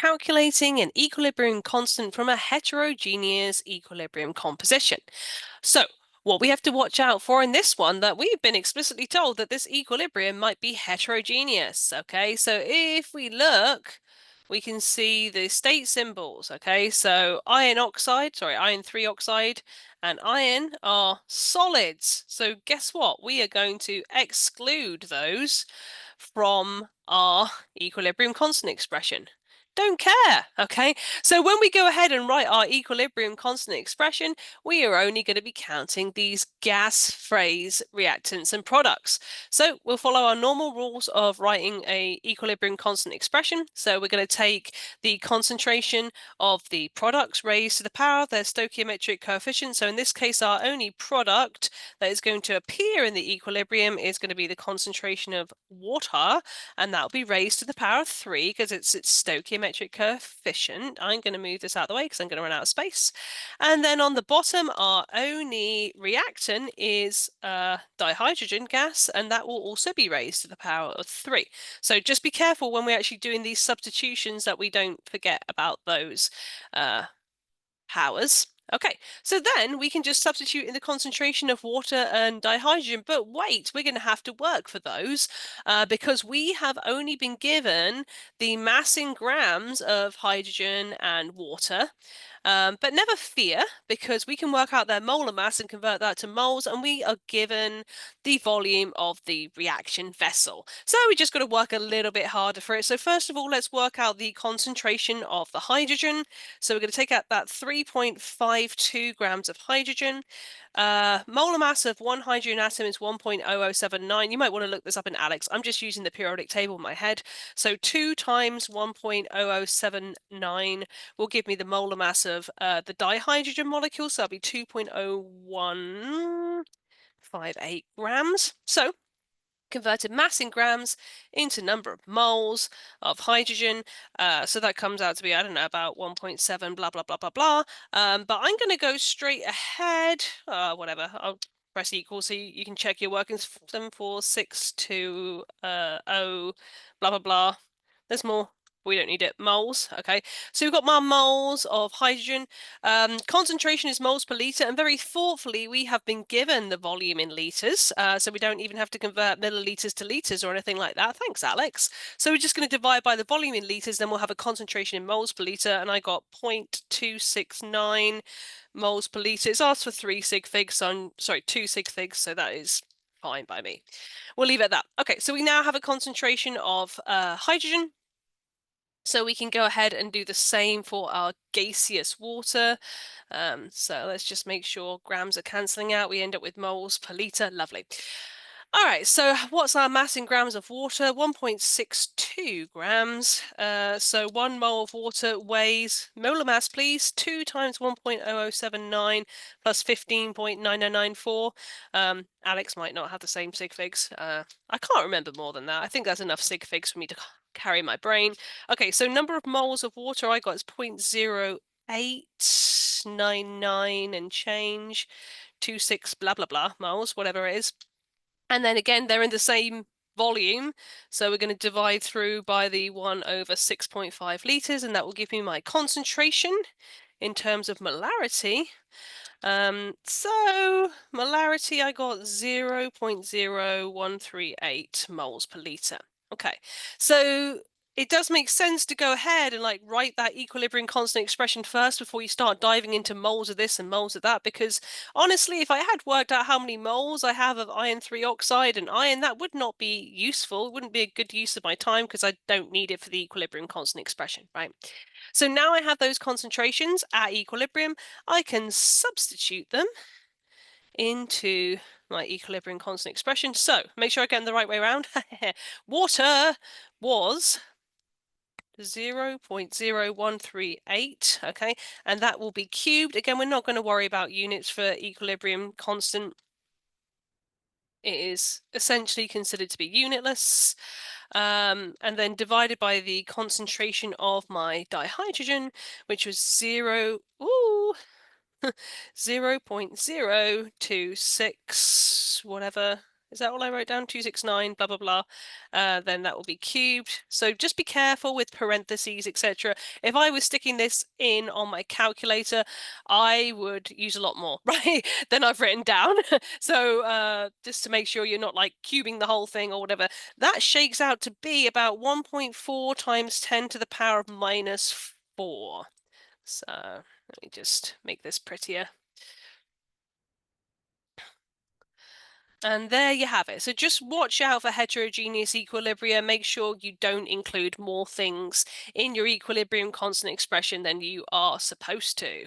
calculating an equilibrium constant from a heterogeneous equilibrium composition. So, what we have to watch out for in this one, that we've been explicitly told that this equilibrium might be heterogeneous, okay? So if we look, we can see the state symbols, okay? So iron 3 oxide and iron are solids. So guess what? We are going to exclude those from our equilibrium constant expression. Don't care, okay? So when we go ahead and write our equilibrium constant expression, we are only going to be counting these gas phase reactants and products. So we'll follow our normal rules of writing a equilibrium constant expression. So we're going to take the concentration of the products raised to the power of their stoichiometric coefficient. So in this case, our only product that is going to appear in the equilibrium is going to be the concentration of water, and that will be raised to the power of 3 because it's its stoichiometric coefficient. I'm going to move this out of the way because I'm going to run out of space. And then on the bottom, our only reactant is dihydrogen gas, and that will also be raised to the power of 3. So just be careful when we're actually doing these substitutions that we don't forget about those powers. Okay, so then we can just substitute in the concentration of water and dihydrogen, but wait, we're going to have to work for those because we have only been given the mass in grams of hydrogen and water. But never fear, because we can work out their molar mass and convert that to moles, and we are given the volume of the reaction vessel. So we just got to work a little bit harder for it. So first of all, let's work out the concentration of the hydrogen. So we're going to take out that 3.52 grams of hydrogen. Molar mass of one hydrogen atom is 1.0079. You might want to look this up in ALEKS. I'm just using the periodic table in my head. So 2 times 1.0079 will give me the molar mass of the dihydrogen molecule. So that'll be 2.0158 grams. So converted mass in grams into number of moles of hydrogen. So that comes out to be, I don't know, about 1.7, blah, blah, blah, blah, blah. But I'm going to go straight ahead. Whatever. I'll press equal so you can check your workings. 74620, blah, blah, blah. There's more. We don't need it. Moles. Okay. So we've got more moles of hydrogen. Concentration is moles per litre, and very thoughtfully, we have been given the volume in litres, so we don't even have to convert millilitres to litres or anything like that. Thanks, Alex. So we're just going to divide by the volume in litres, then we'll have a concentration in moles per litre, and I got 0.269 moles per litre. It's asked for 3 sig figs, so I'm sorry, 2 sig figs, so that is fine by me. We'll leave it at that. Okay, so we now have a concentration of hydrogen. So we can go ahead and do the same for our gaseous water. So let's just make sure grams are cancelling out. We end up with moles per litre. Lovely. All right, so what's our mass in grams of water? 1.62 grams. So 1 mole of water weighs, molar mass please, 2 times 1.0079 plus 15.9094. Alex might not have the same sig figs. I can't remember more than that. I think that's enough sig figs for me to carry my brain. Okay, so number of moles of water I got is 0.0899 and change, 26 blah blah blah moles, whatever it is. And then again, they're in the same volume, so we're going to divide through by the 1 over 6.5 litres, and that will give me my concentration in terms of molarity. So molarity, I got 0.0138 moles per litre. Okay, so it does make sense to go ahead and like write that equilibrium constant expression first before you start diving into moles of this and moles of that, because honestly, if I had worked out how many moles I have of iron 3 oxide and iron, that would not be useful. It wouldn't be a good use of my time because I don't need it for the equilibrium constant expression, right? So now I have those concentrations at equilibrium. I can substitute them into my equilibrium constant expression. So make sure I get them the right way around. Water was 0.0138, okay, and that will be cubed. Again, we're not going to worry about units for equilibrium constant. It is essentially considered to be unitless. And then divided by the concentration of my dihydrogen, which was 0.026, whatever Is that all I wrote down? 269, blah, blah, blah. Then that will be cubed. So just be careful with parentheses, etc. If I was sticking this in on my calculator, I would use a lot more, right, than I've written down. So just to make sure you're not like cubing the whole thing or whatever, that shakes out to be about 1.4 times 10 to the power of minus 4. So let me just make this prettier. And there you have it. So just watch out for heterogeneous equilibria. Make sure you don't include more things in your equilibrium constant expression than you are supposed to.